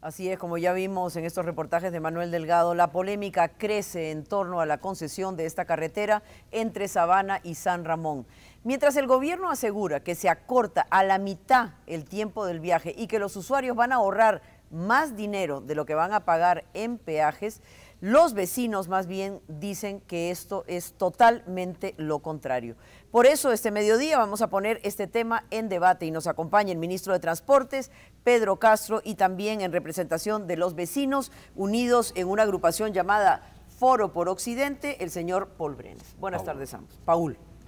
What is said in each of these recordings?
Así es, como ya vimos en estos reportajes de Manuel Delgado, la polémica crece en torno a la concesión de esta carretera entre Sabana y San Ramón. Mientras el gobierno asegura que se acorta a la mitad el tiempo del viaje y que los usuarios van a ahorrar más dinero de lo que van a pagar en peajes, los vecinos más bien dicen que esto es totalmente lo contrario. Por eso este mediodía vamos a poner este tema en debate y nos acompaña el ministro de Transportes, Pedro Castro, y también en representación de los vecinos unidos en una agrupación llamada Foro por Occidente, el señor Paul Brenes. Buenas tardes ambos.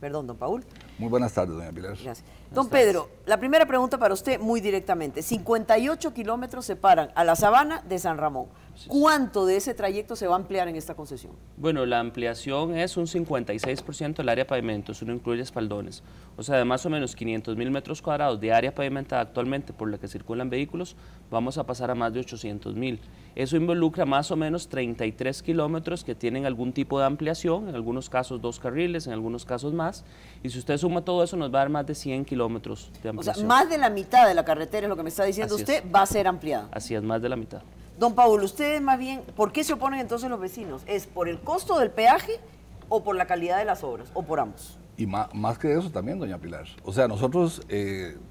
Perdón, don Paul. Muy buenas tardes, doña Pilar. Gracias. Don Pedro, la primera pregunta para usted muy directamente. 58 kilómetros separan a la Sabana de San Ramón. ¿Cuánto de ese trayecto se va a ampliar en esta concesión? Bueno, la ampliación es un 56% del área de pavimento, eso no incluye espaldones. O sea, de más o menos 500.000 metros cuadrados de área pavimentada actualmente por la que circulan vehículos, vamos a pasar a más de 800.000. Eso involucra más o menos 33 kilómetros que tienen algún tipo de ampliación, en algunos casos 2 carriles, en algunos casos más. Y si usted suma todo eso, nos va a dar más de 100 kilómetros de ampliación. O sea, más de la mitad de la carretera, es lo que me está diciendo usted, va a ser ampliada. Así es, más de la mitad. Don Paul, ustedes más bien, ¿por qué se oponen entonces los vecinos? ¿Es por el costo del peaje o por la calidad de las obras, o por ambos? Y más que eso también, doña Pilar. O sea, nosotros,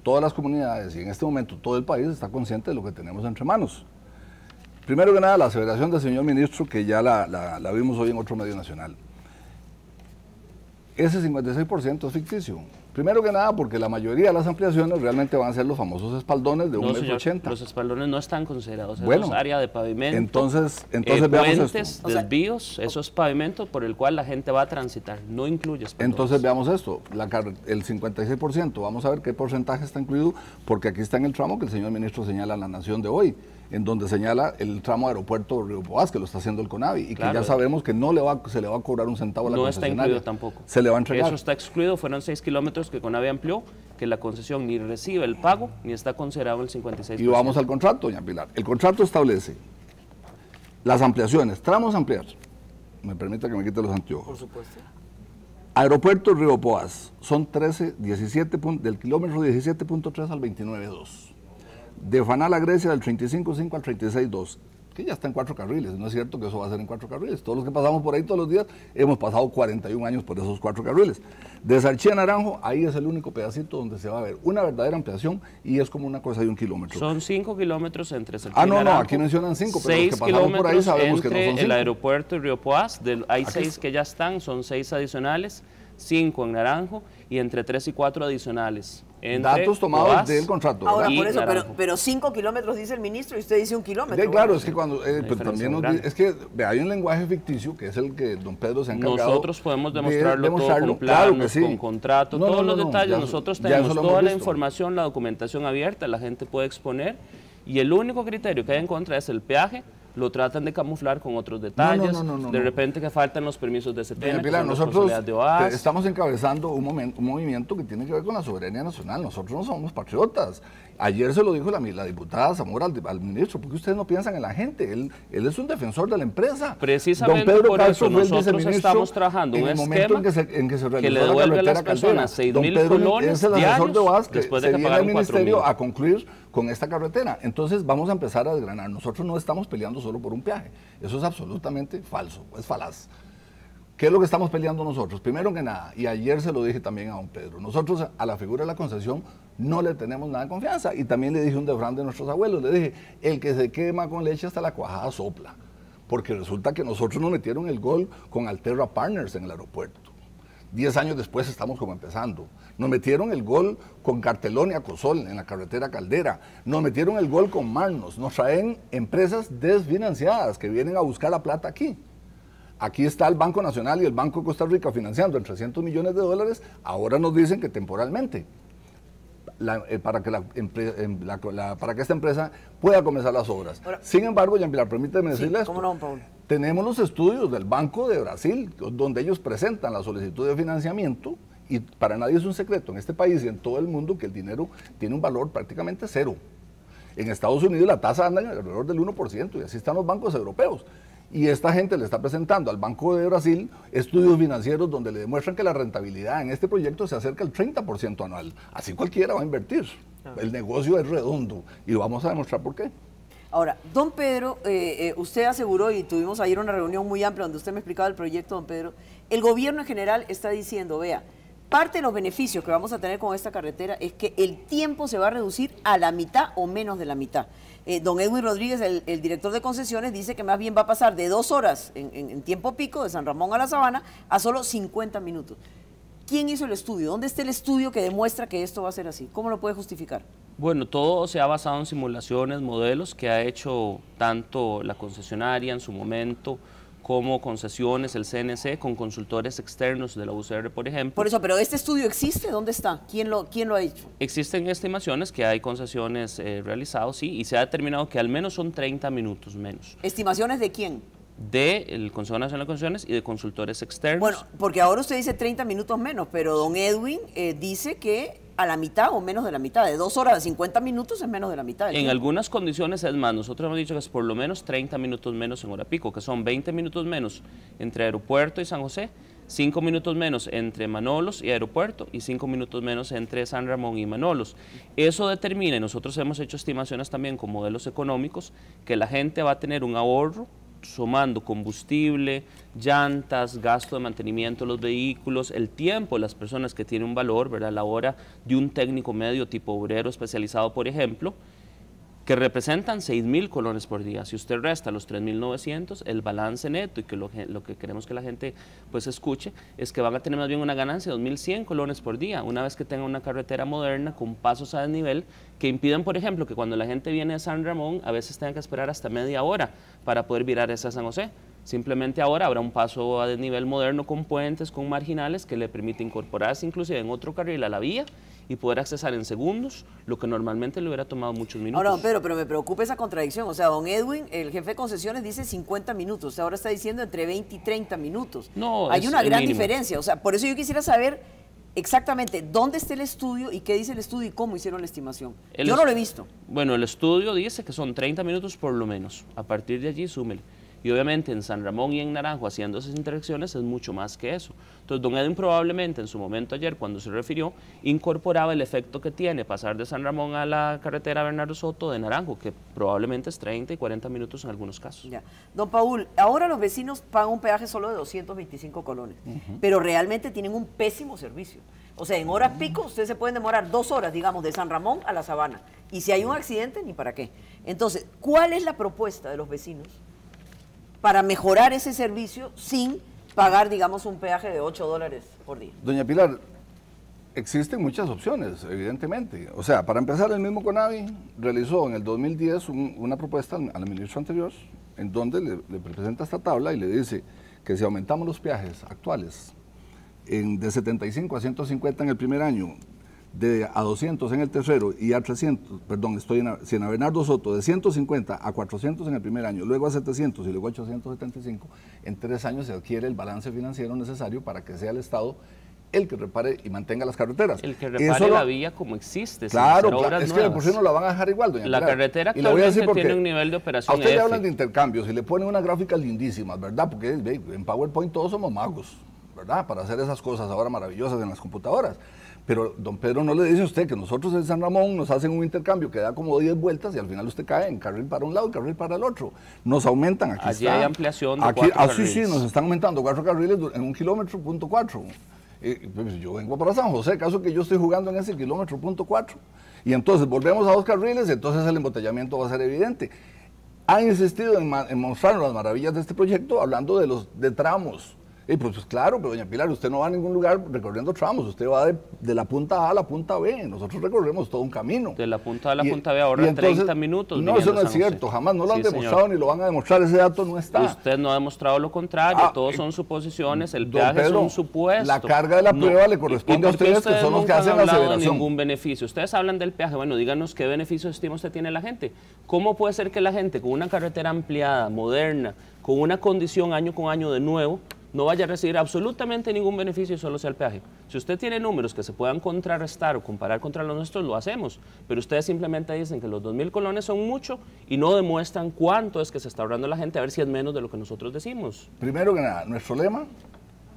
todas las comunidades y en este momento todo el país está consciente de lo que tenemos entre manos. Primero que nada, la aseveración del señor ministro, que ya la vimos hoy en otro medio nacional. Ese 56% es ficticio. Primero que nada, porque la mayoría de las ampliaciones realmente van a ser los famosos espaldones de 1,80 m. Los espaldones no están considerados. Bueno, eso es área de pavimento. Entonces veamos puentes, desvíos, eso es pavimento por el cual la gente va a transitar, no incluye espaldones. Entonces veamos esto, el 56%, vamos a ver qué porcentaje está incluido, porque aquí está en el tramo que el señor ministro señala en La Nación de hoy, en donde señala el tramo aeropuerto Río Poás, que lo está haciendo el CONAVI, y claro, que ya sabemos que no se le va a cobrar un centavo a la concesionaria. No está incluido tampoco. Se le va a entregar. Eso está excluido, fueron 6 kilómetros que CONAVI amplió, que la concesión ni recibe el pago, ni está considerado el 56%. Y vamos al contrato, doña Pilar. El contrato establece las ampliaciones, tramos a ampliar. Me permite que me quite los anteojos. Por supuesto. Aeropuerto Río Poás, son 17 del kilómetro 17.3 al 29.2. De Fanal a Grecia del 35.5 al 36.2, que ya está en 4 carriles, no es cierto que eso va a ser en 4 carriles, todos los que pasamos por ahí todos los días hemos pasado 41 años por esos 4 carriles. De Sarchí a Naranjo, ahí es el único pedacito donde se va a ver una verdadera ampliación y es como una cosa de 1 kilómetro. Son 5 kilómetros entre Sarchí y Naranjo. No, aquí mencionan 5, pero los que pasamos por ahí sabemos que no son 5. El aeropuerto y Río Poás, hay 6 que ya están, son 6 adicionales, 5 en Naranjo y entre 3 y 4 adicionales. Datos tomados del contrato. Ahora, por eso, pero 5 kilómetros dice el ministro y usted dice 1 kilómetro. Claro, es que cuando también es que hay un lenguaje ficticio que es el que don Pedro se ha encargado. Nosotros podemos demostrarlo todo con planos, con contrato, todos los detalles. Nosotros tenemos toda la información, la documentación abierta, la gente puede exponer y el único criterio que hay en contra es el peaje. Lo tratan de camuflar con otros detalles, de repente que faltan los permisos de CETENA, Pilar, nosotros estamos encabezando un movimiento que tiene que ver con la soberanía nacional, nosotros no somos patriotas. Ayer se lo dijo la diputada Zamora al ministro, porque ustedes no piensan en la gente, él es un defensor de la empresa. Precisamente don Pedro por Castro eso nosotros estamos trabajando un esquema que le devuelve a las personas 6.000 colones es el asesor de OAS que después de se que viene al ministerio 4.000 a concluir con esta carretera. Entonces vamos a empezar a desgranar. Nosotros no estamos peleando solo por un peaje. Eso es absolutamente falso, es falaz. ¿Qué es lo que estamos peleando nosotros? Primero que nada, y ayer se lo dije también a don Pedro, nosotros a la figura de la concesión no le tenemos nada de confianza. Y también le dije un refrán de nuestros abuelos, le dije, el que se quema con leche hasta la cuajada sopla. Porque resulta que nosotros nos metieron el gol con Alterra Partners en el aeropuerto. 10 años después estamos como empezando. Nos metieron el gol con Cartelón y Acosol en la carretera Caldera. Nos metieron el gol con Marnos. Nos traen empresas desfinanciadas que vienen a buscar la plata aquí. Aquí está el Banco Nacional y el Banco de Costa Rica financiando en $300 millones. Ahora nos dicen que temporalmente, para que esta empresa pueda comenzar las obras. Ahora, sin embargo, Jean-Pilar, permíteme decirle esto. ¿Cómo no, Paul? Tenemos los estudios del Banco de Brasil, donde ellos presentan la solicitud de financiamiento, y para nadie es un secreto en este país y en todo el mundo que el dinero tiene un valor prácticamente cero. En Estados Unidos la tasa anda alrededor del 1%, y así están los bancos europeos. Y esta gente le está presentando al Banco de Brasil estudios financieros donde le demuestran que la rentabilidad en este proyecto se acerca al 30% anual. Así cualquiera va a invertir. El negocio es redondo y vamos a demostrar por qué. Ahora, don Pedro, usted aseguró, y tuvimos ayer una reunión muy amplia donde usted me explicaba el proyecto, don Pedro, el gobierno en general está diciendo, vea, parte de los beneficios que vamos a tener con esta carretera es que el tiempo se va a reducir a la mitad o menos de la mitad. Don Edwin Rodríguez, el director de concesiones, dice que más bien va a pasar de 2 horas en tiempo pico de San Ramón a La Sabana a solo 50 minutos. ¿Quién hizo el estudio? ¿Dónde está el estudio que demuestra que esto va a ser así? ¿Cómo lo puede justificar? Bueno, todo se ha basado en simulaciones, modelos que ha hecho tanto la concesionaria en su momento, como concesiones, el CNC, con consultores externos de la UCR, por ejemplo. Por eso, pero ¿este estudio existe? ¿Dónde está? ¿Quién lo ha hecho? Existen estimaciones que hay concesiones realizadas, sí, y se ha determinado que al menos son 30 minutos menos. ¿Estimaciones de quién? Del Consejo Nacional de Concesiones y de consultores externos. Bueno, porque ahora usted dice 30 minutos menos, pero don Edwin dice que a la mitad o menos de la mitad, de 2 horas a 50 minutos es menos de la mitad. En algunas condiciones es más, nosotros hemos dicho que es por lo menos 30 minutos menos en hora pico, que son 20 minutos menos entre aeropuerto y San José, 5 minutos menos entre Manolos y aeropuerto y 5 minutos menos entre San Ramón y Manolos. Eso determina, y nosotros hemos hecho estimaciones también con modelos económicos, que la gente va a tener un ahorro sumando combustible, llantas, gasto de mantenimiento de los vehículos, el tiempo de las personas que tienen un valor, ¿verdad? La hora de un técnico medio tipo obrero especializado, por ejemplo, que representan 6.000 colones por día. Si usted resta los 3.900, el balance neto, y que lo que queremos que la gente pues escuche, es que van a tener más bien una ganancia de 2.100 colones por día, una vez que tengan una carretera moderna con pasos a desnivel que impiden, por ejemplo, que cuando la gente viene de San Ramón, a veces tenga que esperar hasta media hora para poder virar hacia San José. Simplemente ahora habrá un paso a desnivel moderno con puentes, con marginales, que le permite incorporarse inclusive en otro carril a la vía y poder accesar en segundos lo que normalmente le hubiera tomado muchos minutos. Ahora, don Pedro, pero me preocupa esa contradicción. O sea, don Edwin, el jefe de concesiones, dice 50 minutos. Usted ahora está diciendo entre 20 y 30 minutos. No, hay una gran mínimo diferencia. O sea, por eso yo quisiera saber exactamente dónde está el estudio y qué dice el estudio y cómo hicieron la estimación. Yo no lo he visto. Bueno, el estudio dice que son 30 minutos por lo menos. A partir de allí, súmele. Y obviamente en San Ramón y en Naranjo, haciendo esas interacciones, es mucho más que eso. Entonces, don Edwin probablemente en su momento ayer, cuando se refirió, incorporaba el efecto que tiene pasar de San Ramón a la carretera Bernardo Soto de Naranjo, que probablemente es 30 y 40 minutos en algunos casos. Ya. Don Paul, ahora los vecinos pagan un peaje solo de 225 colones, pero realmente tienen un pésimo servicio. O sea, en horas pico ustedes se pueden demorar 2 horas, digamos, de San Ramón a La Sabana. Y si hay un accidente, ni para qué. Entonces, ¿cuál es la propuesta de los vecinos para mejorar ese servicio sin pagar, digamos, un peaje de $8 por día? Doña Pilar, existen muchas opciones, evidentemente. O sea, para empezar, el mismo CONAVI realizó en el 2010 una propuesta al ministro anterior, en donde le presenta esta tabla y le dice que si aumentamos los peajes actuales de 75 a 150 en el primer año, a 200 en el tercero y a 300, perdón, estoy en Bernardo Soto, de 150 a 400 en el primer año, luego a 700 y luego a 875, en 3 años se adquiere el balance financiero necesario para que sea el Estado el que repare y mantenga las carreteras. El que repare la vía como existe. Claro, es que por sí no la van a dejar igual, doña La Pilar. carretera actualmente tiene un nivel de operación A usted F. le hablan de intercambios y le ponen unas gráficas lindísimas, ¿verdad? Porque en PowerPoint todos somos magos, ¿verdad? Para hacer esas cosas ahora maravillosas en las computadoras. Pero don Pedro no le dice a usted que nosotros en San Ramón nos hacen un intercambio que da como 10 vueltas y al final usted cae en carril para un lado y carril para el otro. Nos aumentan, aquí allí está. Hay ampliación de aquí, 4 carriles. Sí, nos están aumentando 4 carriles en 1 kilómetro, punto 4. Pues yo vengo para San José, caso que yo estoy jugando en ese kilómetro, punto 4. Y entonces volvemos a 2 carriles, entonces el embotellamiento va a ser evidente. Ha insistido en mostrar las maravillas de este proyecto hablando de tramos. Y pues claro, pero doña Pilar, usted no va a ningún lugar recorriendo tramos, usted va de la punta A a la punta B, nosotros recorremos todo un camino. De la punta A a la punta B ahora entonces, 30 minutos. No, eso no es cierto, jamás no lo han demostrado ni lo van a demostrar, ese dato no está. Usted no ha demostrado lo contrario, todos son suposiciones, el peaje es un supuesto. La carga de la prueba le corresponde a ustedes, que son los que hacen la aseveración. Ningún beneficio. Ustedes hablan del peaje, bueno, díganos qué beneficios estima usted tiene la gente. ¿Cómo puede ser que la gente con una carretera ampliada, moderna, con una condición año con año de nuevo, no vaya a recibir absolutamente ningún beneficio solo sea el peaje? Si usted tiene números que se puedan contrarrestar o comparar contra los nuestros, lo hacemos, pero ustedes simplemente dicen que los 2.000 colones son mucho y no demuestran cuánto es que se está ahorrando la gente, a ver si es menos de lo que nosotros decimos. Primero que nada, nuestro lema,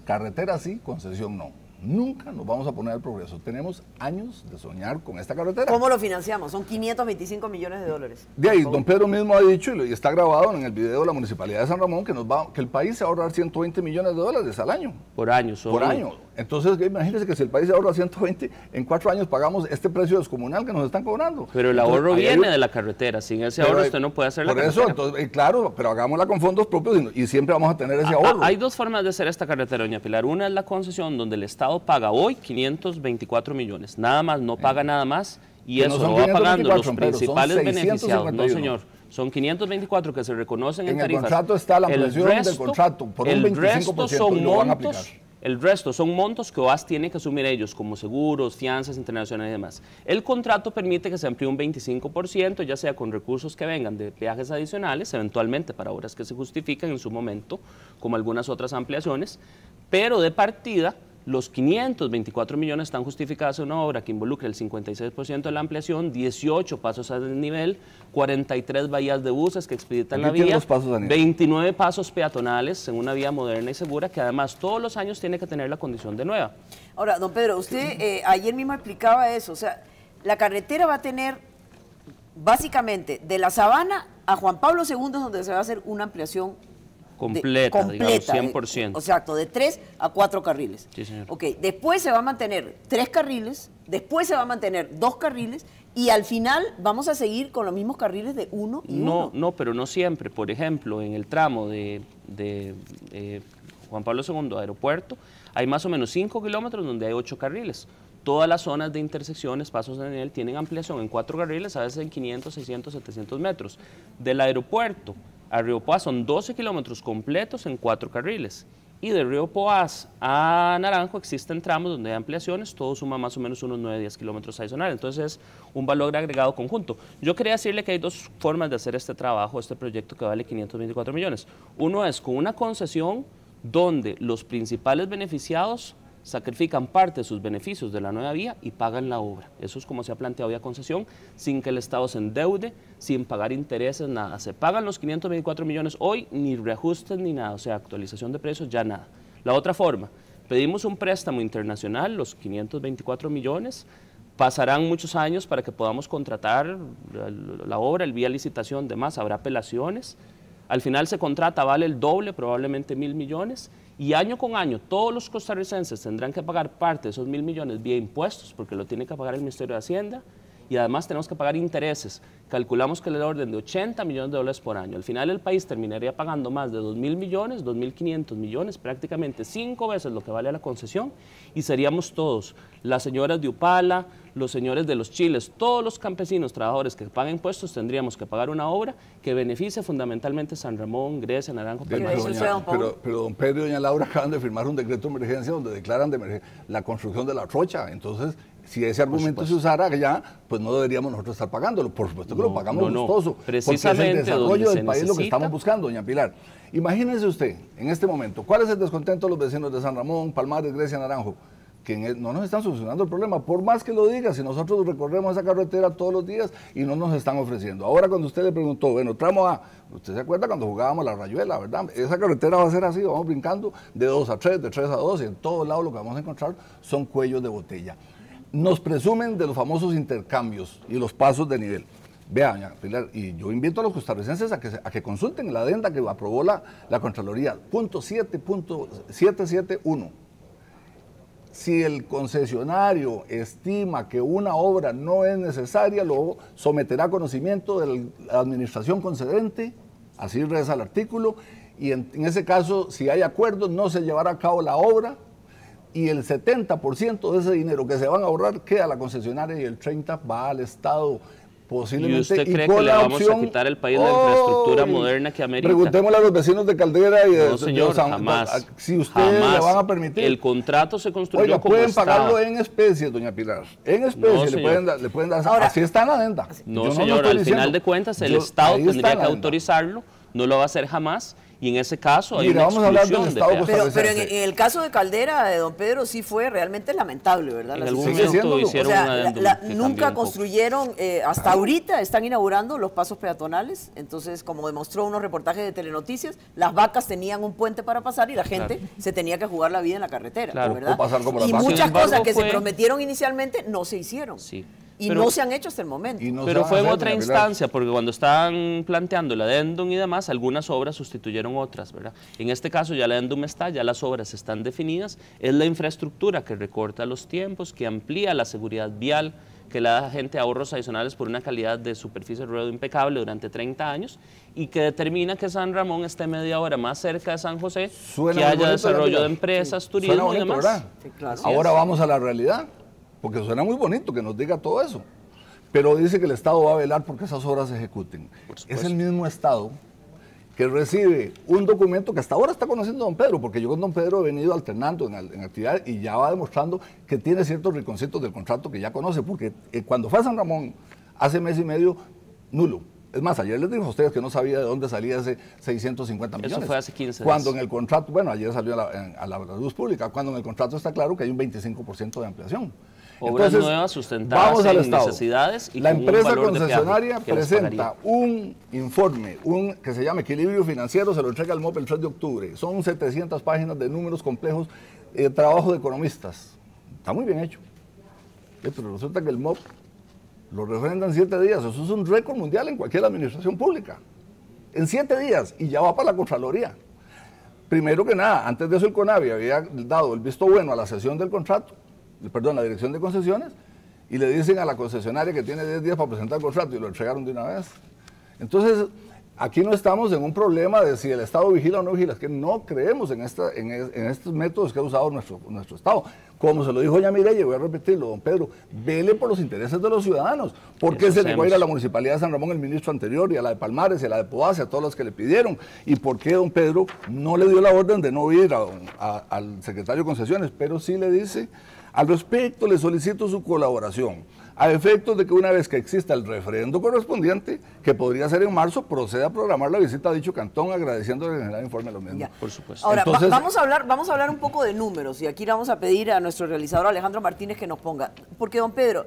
carretera sí, concesión no. Nunca nos vamos a poner al progreso. Tenemos años de soñar con esta carretera. ¿Cómo lo financiamos? Son 525 millones de dólares. De ahí, don Pedro mismo ha dicho, y está grabado en el video de la Municipalidad de San Ramón, que el país se va a ahorrar 120 millones de dólares al año. Por año. Por año. Entonces, imagínense que si el país se ahorra 120, en 4 años pagamos este precio descomunal que nos están cobrando. Pero el ahorro viene de la carretera. Sin ese ahorro usted no puede hacer la carretera. Por eso, entonces, claro, pero hagámosla con fondos propios y siempre vamos a tener ese ahorro. Hay dos formas de hacer esta carretera, doña Pilar. Una es la concesión, donde el Estado paga hoy 524 millones. Nada más, no paga nada más. Y eso lo va pagando los principales beneficiados. No, señor. Son 524 que se reconocen en tarifas. En el contrato está la ampliación del contrato por un 25% y lo van a aplicar. El resto son montos que OAS tiene que asumir ellos, como seguros, fianzas internacionales y demás. El contrato permite que se amplíe un 25%, ya sea con recursos que vengan de peajes adicionales, eventualmente para obras que se justifiquen en su momento, como algunas otras ampliaciones, pero de partida, los 524 millones están justificados en una obra que involucra el 56% de la ampliación, 18 pasos a desnivel, 43 bahías de buses que expeditan la vía, 29 pasos peatonales en una vía moderna y segura, que además todos los años tiene que tener la condición de nueva. Ahora, don Pedro, usted ayer mismo explicaba eso, o sea, la carretera va a tener básicamente de la Sabana a Juan Pablo II, donde se va a hacer una ampliación completa, digamos, 100%. Exacto, de 3 a 4 carriles. Sí, señor. Ok, después se va a mantener 3 carriles, después se va a mantener 2 carriles y al final vamos a seguir con los mismos carriles de 1 y 1. No, pero no siempre. Por ejemplo, en el tramo de Juan Pablo II aeropuerto, hay más o menos 5 kilómetros donde hay 8 carriles. Todas las zonas de intersecciones, pasos de nivel, tienen ampliación en 4 carriles, a veces en 500, 600, 700 metros. Del aeropuerto a Río Poás son 12 kilómetros completos en 4 carriles. Y de Río Poás a Naranjo existen tramos donde hay ampliaciones, todo suma más o menos unos 9-10 kilómetros adicionales. Entonces es un valor agregado conjunto. Yo quería decirle que hay dos formas de hacer este trabajo, este proyecto que vale 524 millones. Uno es con una concesión donde los principales beneficiados sacrifican parte de sus beneficios de la nueva vía y pagan la obra. Eso es como se ha planteado vía concesión, sin que el Estado se endeude, sin pagar intereses, nada. Se pagan los 524 millones hoy, ni reajustes ni nada, o sea, actualización de precios, ya nada. La otra forma, pedimos un préstamo internacional, los 524 millones, pasarán muchos años para que podamos contratar la obra, el vía licitación, demás, habrá apelaciones. Al final se contrata, vale el doble, probablemente 1.000 millones, y año con año todos los costarricenses tendrán que pagar parte de esos 1.000 millones vía impuestos, porque lo tiene que pagar el Ministerio de Hacienda, y además tenemos que pagar intereses. Calculamos que es del orden de 80 millones de dólares por año. Al final el país terminaría pagando más de 2.000 millones, 2.500 millones, prácticamente 5 veces lo que vale la concesión, y seríamos todos, las señoras de Upala, los señores de los chiles, todos los campesinos, trabajadores que pagan impuestos, tendríamos que pagar una obra que beneficie fundamentalmente San Ramón, Grecia, Naranjo. Pero don Pedro y doña Laura acaban de firmar un decreto de emergencia donde declaran de emergencia la construcción de la trocha. Entonces, si ese argumento se usara ya, pues no deberíamos nosotros estar pagándolo. Por supuesto que lo pagamos gustoso, precisamente porque es el desarrollo del país lo que estamos buscando, doña Pilar. Imagínense usted, en este momento, ¿cuál es el descontento de los vecinos de San Ramón, Palmares, Grecia, Naranjo? Que no nos están solucionando el problema, por más que lo diga, si nosotros recorremos esa carretera todos los días y no nos están ofreciendo. Ahora cuando usted le preguntó, bueno, tramo A, usted se acuerda cuando jugábamos la rayuela, ¿verdad? Esa carretera va a ser así, vamos brincando de 2 a 3, de 3 a 2, y en todos lados lo que vamos a encontrar son cuellos de botella. Nos presumen de los famosos intercambios y los pasos de nivel. Vea, doña Pilar, y yo invito a los costarricenses a que consulten la adenda que aprobó la Contraloría, punto 7.771. Si el concesionario estima que una obra no es necesaria, lo someterá a conocimiento de la administración concedente, así reza el artículo, y en ese caso, si hay acuerdo, no se llevará a cabo la obra, y el 70% de ese dinero que se van a ahorrar queda a la concesionaria y el 30% va al Estado. Posiblemente. ¿Y usted cree que le vamos a quitar el país la infraestructura moderna que amerita? Preguntémosle a los vecinos de Caldera y no, señor, jamás. Si ustedes le van a permitir. El contrato se construyó. Oiga, pueden pagarlo en especies, doña Pilar. En especies no, le pueden dar. Ahora, así está en la adenda. No, señor, al final de cuentas el Estado tendría que autorizarlo, no lo va a hacer jamás. y en ese caso hay Mira, una vamos a hablar del exclusión de Estado peaje. Pero en el caso de Caldera, de don Pedro, sí fue realmente lamentable, ¿verdad? En La algún situación. momento hicieron o sea, un adendum que cambió nunca un poco. construyeron, hasta ahorita están inaugurando los pasos peatonales, entonces como demostró unos reportajes de Telenoticias, las vacas tenían un puente para pasar y la gente se tenía que jugar la vida en la carretera, Claro. ¿verdad? O pasar como las y vacas. muchas Sin embargo, cosas que se fue- prometieron inicialmente no se hicieron. Sí. Y Pero- no se han hecho hasta el momento. Y no se Pero van a fue en hacer, otra doña Pilar. instancia, porque cuando estaban planteando el adendum y demás, algunas obras sustituyeron otras, ¿verdad? En este caso ya el adendum está, ya las obras están definidas, es la infraestructura que recorta los tiempos, que amplía la seguridad vial, que le da a la gente ahorros adicionales por una calidad de superficie de ruedo impecable durante 30 años y que determina que San Ramón esté media hora más cerca de San José, Suena que muy haya bonito, desarrollo Pilar. de empresas, Suena turismo y bonito, demás. ¿verdad? Sí, claro. Ahora vamos a la realidad, porque suena muy bonito que nos diga todo eso. Pero dice que el Estado va a velar porque esas obras se ejecuten. Es el mismo Estado que recibe un documento que hasta ahora está conociendo don Pedro, porque yo con don Pedro he venido alternando en actividad y ya va demostrando que tiene ciertos rinconcitos del contrato que ya conoce, porque cuando fue a San Ramón hace mes y medio, nulo. Es más, ayer les dijo a ustedes que no sabía de dónde salía ese 650 millones. Eso fue hace 15 días. Cuando en el contrato, bueno, ayer salió a la luz pública, cuando en el contrato está claro que hay un 25% de ampliación. Obras Entonces, nuevas sustentadas vamos al en Estado. necesidades y la con un empresa valor de concesionaria peaje que les presenta pagaría. un informe, que se llama Equilibrio Financiero, se lo entrega al MOP el 3 de octubre. Son 700 páginas de números complejos, trabajo de economistas. Está muy bien hecho. Pero resulta que el MOP lo refrenda en 7 días. Eso es un récord mundial en cualquier administración pública. En 7 días y ya va para la Contraloría. Primero que nada, antes de eso el CONAVI había dado el visto bueno a la cesión del contrato, perdón, la dirección de concesiones, y le dicen a la concesionaria que tiene 10 días para presentar el contrato y lo entregaron de una vez. Entonces, aquí no estamos en un problema de si el Estado vigila o no vigila, es que no creemos en estos métodos que ha usado nuestro Estado. Como se lo dijo ya Mireya, voy a repetirlo, don Pedro, vele por los intereses de los ciudadanos. ¿Por qué se negó a ir a la Municipalidad de San Ramón el ministro anterior, y a la de Palmares, y a la de Poás, y a todos los que le pidieron? ¿Y por qué don Pedro no le dio la orden de no ir al secretario de Concesiones? Pero sí le dice, al respecto le solicito su colaboración, a efectos de que una vez que exista el referendo correspondiente, que podría ser en marzo, proceda a programar la visita a dicho cantón, agradeciéndole el general informe a los mismos. Ya. Por supuesto. Ahora, Entonces, vamos a hablar un poco de números, y aquí le vamos a pedir a nuestro realizador Alejandro Martínez que nos ponga, porque don Pedro,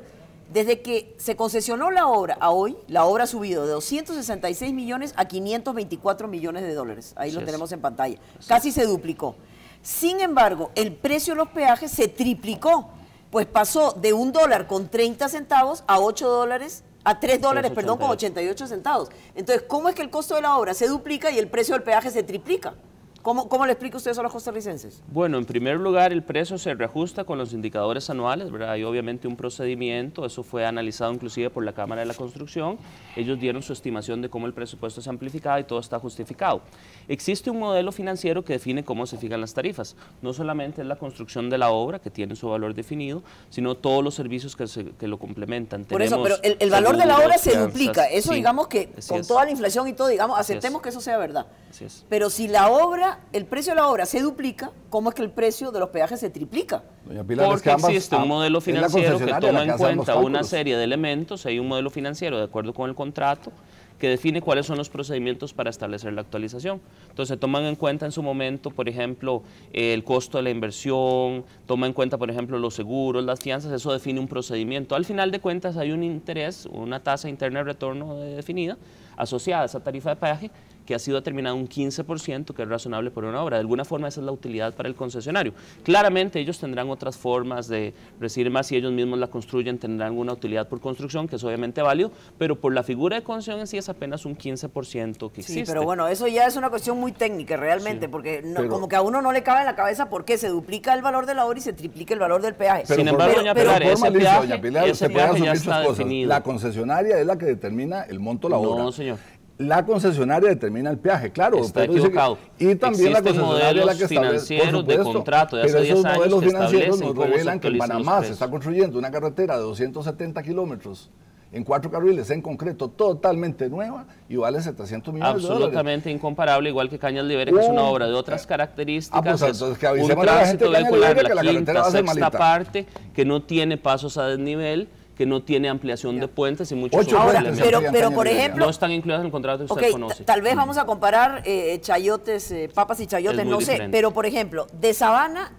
desde que se concesionó la obra a hoy, la obra ha subido de 266 millones a 524 millones de dólares, ahí lo tenemos en pantalla, casi se duplicó. Sin embargo, el precio de los peajes se triplicó, pues pasó de $1.30 a $8, a $3, perdón, con 88 centavos. Entonces, ¿cómo es que el costo de la obra se duplica y el precio del peaje se triplica? ¿Cómo le explica usted eso a los costarricenses? Bueno, en primer lugar, el precio se reajusta con los indicadores anuales, ¿verdad? Hay obviamente un procedimiento, eso fue analizado inclusive por la Cámara de la Construcción. Ellos dieron su estimación de cómo el presupuesto se amplificaba y todo está justificado. Existe un modelo financiero que define cómo se fijan las tarifas. No solamente es la construcción de la obra, que tiene su valor definido, sino todos los servicios que lo complementan. Por eso, pero el valor de la seguros, obra se fianzas, duplica. Eso, sí, digamos que así con es. toda la inflación y todo, digamos, Así aceptemos es. que eso sea verdad. Así es. Pero si la obra, el precio de la obra se duplica, ¿cómo es que el precio de los peajes se triplica? Doña Pilar, es Porque que ambas- existe un modelo es la financiero que concesionaria toma la que en hace ambos cuenta una cálculos. serie de elementos, hay un modelo financiero de acuerdo con el contrato que define cuáles son los procedimientos para establecer la actualización. Entonces, toman en cuenta en su momento, por ejemplo, el costo de la inversión, toma en cuenta, por ejemplo, los seguros, las fianzas, eso define un procedimiento. Al final de cuentas hay un interés, una tasa interna de retorno definida, asociada a esa tarifa de peaje, que ha sido determinada un 15%, que es razonable por una obra. De alguna forma esa es la utilidad para el concesionario. Claramente ellos tendrán otras formas de recibir más, si ellos mismos la construyen, tendrán una utilidad por construcción, que es obviamente válido, pero por la figura de concesión en sí es apenas un 15% que existe. Sí, pero bueno, eso ya es una cuestión muy técnica realmente, Sí. porque Pero- como que a uno no le cabe en la cabeza por qué se duplica el valor de la obra y se triplica el valor del peaje. Pero Sin por- embargo, doña pero Pilar, por ese malicia, peaje, doña Pilar, ese usted puede peaje ya asumir está sus cosas. definido. La concesionaria es la que determina el monto de la obra. No, señor. La concesionaria determina el peaje, claro. Está pero dice que- equivocado. y también la Existen concesionaria es la que modelos establece, financieros por de supuesto, contrato de hace pero 10 esos años modelos que financieros establecen nos cómo se revelan que en actualizan los Panamá se precios. está construyendo una carretera de 270 kilómetros en 4 carriles en concreto, totalmente nueva, y vale 700 millones de dólares. Absolutamente incomparable, igual que Cañas Libere, que es una obra de otras características. pues es entonces que un avisémosle a la gente tránsito de Cañas vehicular, Libere que la la carretera quinta, va a ser sexta malita. parte, que no tiene pasos a desnivel, que no tiene ampliación de puentes y muchos Ocho otros puentes. elementos. Pero por ejemplo, no están incluidas en el contrato que usted conoce. Tal vez vamos a comparar chayotes, papas y chayotes, no sé, diferente. pero por ejemplo, de Sabana,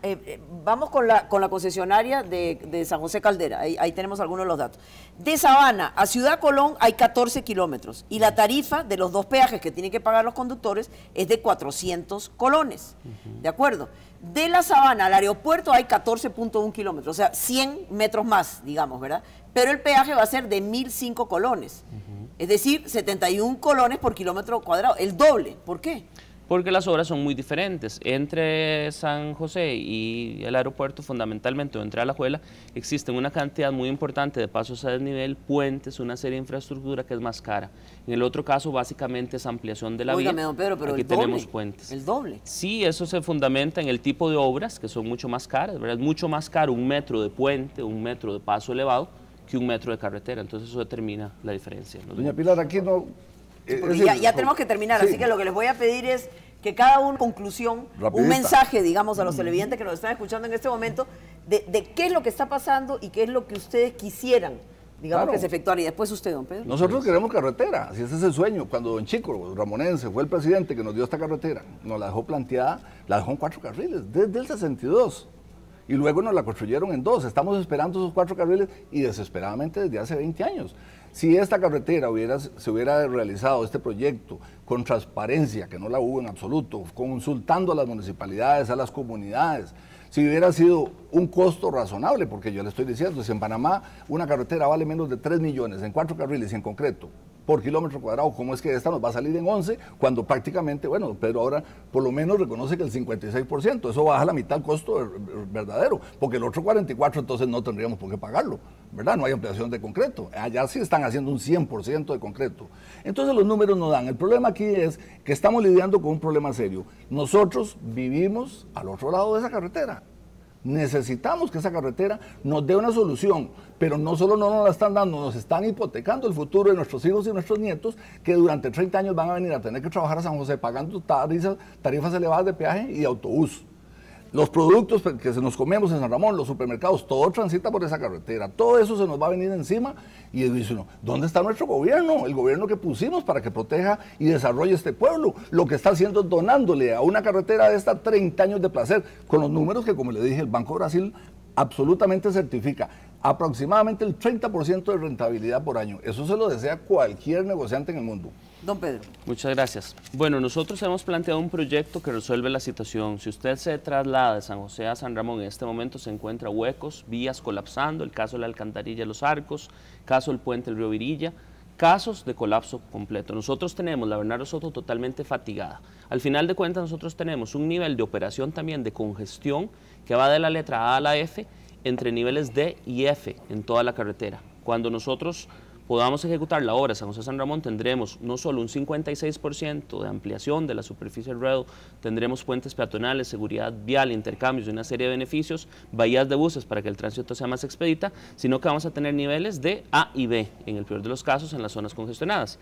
vamos con la concesionaria de San José Caldera, ahí tenemos algunos de los datos. De Sabana a Ciudad Colón hay 14 kilómetros y la tarifa de los dos peajes que tienen que pagar los conductores es de 400 colones, ¿de acuerdo? De la Sabana al aeropuerto hay 14.1 kilómetros, o sea, 100 metros más, digamos, ¿verdad? Pero el peaje va a ser de 1.005 colones, es decir, 71 colones por kilómetro cuadrado, el doble. ¿Por qué? Porque las obras son muy diferentes. Entre San José y el aeropuerto, fundamentalmente, o entre Alajuela, existen una cantidad muy importante de pasos a desnivel, puentes, una serie de infraestructura que es más cara. En el otro caso, básicamente, es ampliación de la vía. Don Pedro, pero aquí el doble, tenemos puentes. el doble. Sí, eso se fundamenta en el tipo de obras, que son mucho más caras, ¿verdad? Es mucho más caro un metro de puente, un metro de paso elevado, que un metro de carretera. Entonces, eso determina la diferencia, ¿no? Doña Pilar, aquí no... Porque ya tenemos que terminar, sí. así que lo que les voy a pedir es que cada uno, conclusión, Rapidita. un mensaje, digamos, a los televidentes que nos están escuchando en este momento, de qué es lo que está pasando y qué es lo que ustedes quisieran, digamos, Claro. que se efectuara. Y después usted, don Pedro. Nosotros queremos carretera, si ese es el sueño. Cuando don Chico Ramonense fue el presidente que nos dio esta carretera, nos la dejó planteada, la dejó en 4 carriles, desde el 62. Y luego nos la construyeron en 2. Estamos esperando esos 4 carriles y desesperadamente desde hace 20 años. Si esta carretera se hubiera realizado este proyecto con transparencia, que no la hubo en absoluto, consultando a las municipalidades, a las comunidades, si hubiera sido un costo razonable, porque yo le estoy diciendo, si en Panamá una carretera vale menos de 3 millones en 4 carriles en concreto, por kilómetro cuadrado, ¿cómo es que esta nos va a salir en 11? Cuando prácticamente, bueno, Pedro ahora por lo menos reconoce que el 56%, eso baja la mitad del costo verdadero, porque el otro 44% entonces no tendríamos por qué pagarlo, ¿verdad? No hay ampliación de concreto, allá sí están haciendo un 100% de concreto. Entonces los números no dan. El problema aquí es que estamos lidiando con un problema serio. Nosotros vivimos al otro lado de esa carretera. Necesitamos que esa carretera nos dé una solución, pero no solo no nos la están dando, nos están hipotecando el futuro de nuestros hijos y nuestros nietos, que durante 30 años van a venir a tener que trabajar a San José pagando tarifas elevadas de peaje y autobús. Los productos que se nos comemos en San Ramón, los supermercados, todo transita por esa carretera. Todo eso se nos va a venir encima y dice uno, ¿dónde está nuestro gobierno? El gobierno que pusimos para que proteja y desarrolle este pueblo. Lo que está haciendo es donándole a una carretera de esta 30 años de placer, con los números que, como le dije, el Banco de Brasil absolutamente certifica. Aproximadamente el 30% de rentabilidad por año. Eso se lo desea cualquier negociante en el mundo. Don Pedro. Muchas gracias. Bueno, nosotros hemos planteado un proyecto que resuelve la situación. Si usted se traslada de San José a San Ramón, en este momento se encuentra huecos, vías colapsando, el caso de la alcantarilla Los Arcos, caso del puente del río Virilla, casos de colapso completo. Nosotros tenemos la Bernardo Soto totalmente fatigada. Al final de cuentas nosotros tenemos un nivel de operación también de congestión que va de la letra A a la F entre niveles D y F en toda la carretera. Cuando nosotros podamos ejecutar la obra San José San Ramón, tendremos no solo un 56% de ampliación de la superficie del ruedo, tendremos puentes peatonales, seguridad vial, intercambios y una serie de beneficios, bahías de buses para que el tránsito sea más expedita, sino que vamos a tener niveles de A y B, en el peor de los casos, en las zonas congestionadas.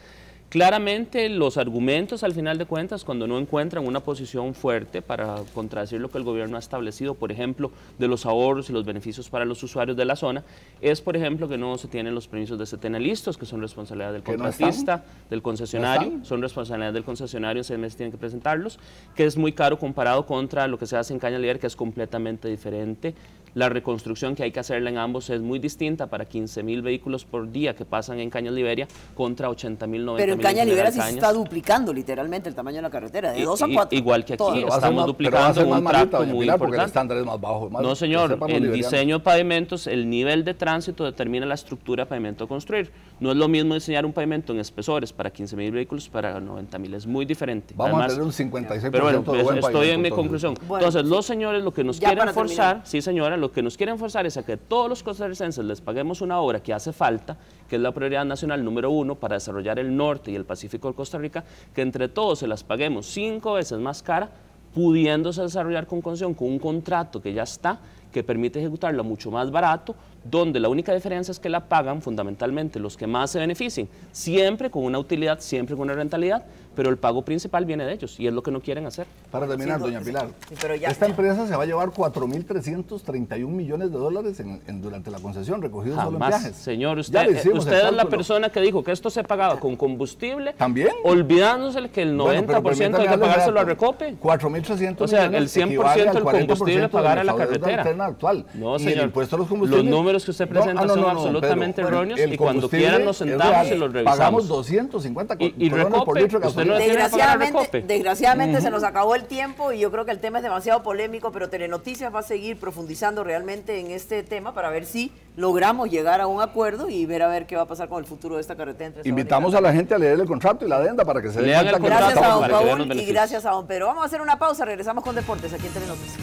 Claramente los argumentos al final de cuentas cuando no encuentran una posición fuerte para contradecir lo que el gobierno ha establecido, por ejemplo, de los ahorros y los beneficios para los usuarios de la zona, es por ejemplo que no se tienen los permisos de setena listos, que son responsabilidad del contratista, del concesionario, son responsabilidad del concesionario, en 6 meses tienen que presentarlos, que es muy caro comparado contra lo que se hace en Caña Libera, que es completamente diferente. La reconstrucción que hay que hacerla en ambos es muy distinta para 15.000 vehículos por día que pasan en Cañas Liberia contra 80.000, 90.000. Pero en Cañas Liberia sí se está duplicando literalmente el tamaño de la carretera, de 2 a 4. Igual que aquí, Todas. estamos duplicando un tracto muy Porque el importante. estándar es más bajo. No, señor, el diseño de pavimentos, el nivel de tránsito determina la estructura de pavimento a construir. No es lo mismo diseñar un pavimento en espesores para 15.000 vehículos para 90.000, es muy diferente. Vamos Además, a tener un 56% pero bueno, de buen estoy pavimento, en mi entonces. conclusión. Bueno, Entonces, los señores lo que nos ya quieren para forzar, terminar. sí señora, lo que nos quieren forzar es a que todos los costarricenses les paguemos una obra que hace falta, que es la prioridad nacional número 1 para desarrollar el norte y el Pacífico de Costa Rica, que entre todos se las paguemos 5 veces más cara, pudiéndose desarrollar con concesión, con un contrato que ya está, que permite ejecutarlo mucho más barato, donde la única diferencia es que la pagan fundamentalmente los que más se beneficien, siempre con una utilidad, siempre con una rentabilidad, pero el pago principal viene de ellos y es lo que no quieren hacer. Para terminar, doña Pilar, sí, pero esta empresa se va a llevar 4.331 millones de dólares durante la concesión, recogidos solo en viajes. Señor, usted es la persona que dijo que esto se pagaba con combustible, ¿también? Olvidándose que el 90% hay que pagárselo a Recope. 4.300 o sea, millones, el 100% del combustible pagar a la carretera. Actual. No, señor, y el impuesto a los combustibles. Los números que usted presenta son absolutamente erróneos y cuando quieran nos sentamos y los revisamos. Pagamos 250 y colones por litro de gasolina. Desgraciadamente se nos acabó el tiempo y yo creo que el tema es demasiado polémico, pero Telenoticias va a seguir profundizando realmente en este tema para ver si logramos llegar a un acuerdo y ver a ver qué va a pasar con el futuro de esta carretera. Invitamos a la gente a leer el contrato y la adenda para que se den cuenta que gracias a don Paul y gracias a don Pedro. Vamos a hacer una pausa, regresamos con Deportes aquí en Telenoticias.